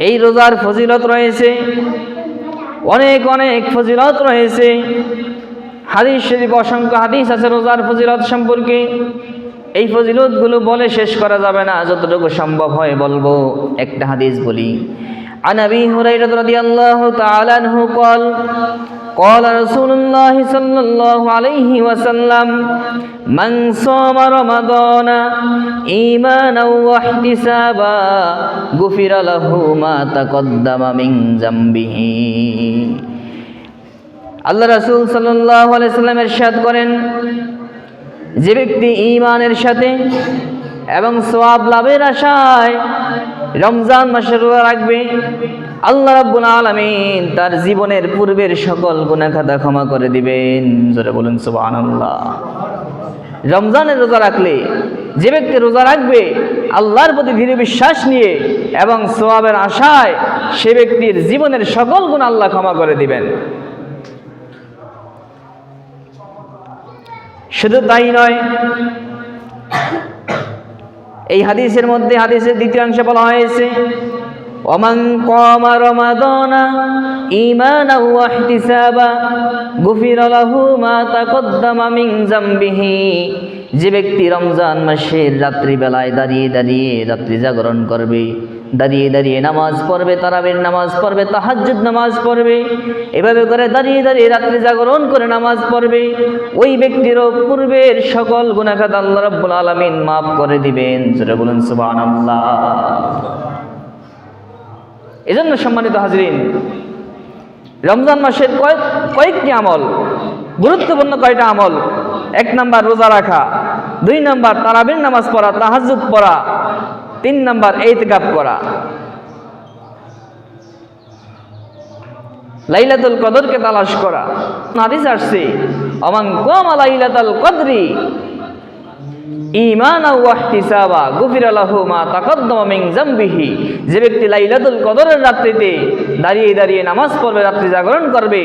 এই রোজার ফজিলত রয়েছে, অনেক অনেক ফজিলত রয়েছে। হাদিস শরীফ অসংখ্য হাদিস আছে রোজার ফজিলত সম্পর্কে। এই ফজিলতগুলো বলে শেষ করা যাবে না, যতটুকু সম্ভব হয় বলবো। একটা হাদিস বলি। عن أبي هريرة رضي الله تعالى عنه قال قال رسول الله صلى الله عليه وسلم من صام رمضان إيمانا واحتسابا غفر له ما تقدم من ذنبه। আল্লাহ রাসূল সাল্লাল্লাহু আলাইহি সাল্লাম ইরশাদ করেন, যে ব্যক্তি ঈমানের সাথে এবং সওয়াব লাভের আশায় রমজান মাসে রোজা রাখবে, আল্লাহ রাব্বুল আলামিন তার জীবনের পূর্বের সকল গুনাহ খাতা ক্ষমা করে দিবেন। জোরে বলুন সুবহানাল্লাহ। রমজানের রোজা রাখলে, যে ব্যক্তি রোজা রাখবে আল্লাহর প্রতি দৃঢ় বিশ্বাস নিয়ে এবং সওয়াবের আশায়, সে ব্যক্তির জীবনের সকল গুনাহ আল্লাহ ক্ষমা করে দিবেন। শুধু তাই নয়, এই হাদিসের মধ্যে, হাদিসের দ্বিতীয় অংশে বলা হয়েছে, ওমান কামা রমাদানা ঈমানাও ওয়া ইহতিসাবা গুফিরা লাহু মা তাকদ্দামা মিন যামবিহি। যে ব্যক্তি রমজান মাসের রাত্রিবেলায় দাঁড়িয়ে দাঁড়িয়ে রাত্রি জাগরণ করবে, দাঁড়িয়ে দাঁড়িয়ে নামাজ পড়বে, তারাবির নামাজ পড়বে, তাহাজ্জুদ নামাজ পড়বে, এভাবে করে দাঁড়িয়ে দাঁড়িয়ে রাত্রি জাগরণ করে নামাজ পড়বে, ওই ব্যক্তিরও পূর্বের সকল গুনাহ খাতা আল্লাহ রাব্বুল আলামিন মাফ করে দিবেন। জোরে বলুন সুবহানাল্লাহ। এজন্য সম্মানিত হাজরিন, রমজান মাসের কয়েকটি আমল, গুরুত্বপূর্ণ কয়টা আমল। 1 নাম্বার রোজা রাখা, 2 নাম্বার তারাবির নামাজ পড়া, তাহাজ্জুদ পড়া, 3 নাম্বার ইতিকাফ করা। লাইলাতুল কদরকে তালাশ করা। হাদিস আসছে, ওমান কামা লাইলাতুল কদরি ঈমানাও ওয়া ইহতিসাবা গুফিরা লাহু মা তাকদ্দামা মিন যামবিহি। যে ব্যক্তি লাইলাতুল কদরের রাত্রিতে দাঁড়িয়ে দাঁড়িয়ে নামাজ পড়বে, রাত্রি জাগরণ করবে,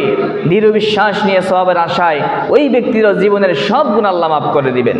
দৃঢ় বিশ্বাস নিয়ে সওয়াবের আশায়, ওই ব্যক্তির জীবনের সব গুনাহ আল্লাহ মাফ করে দিবেন।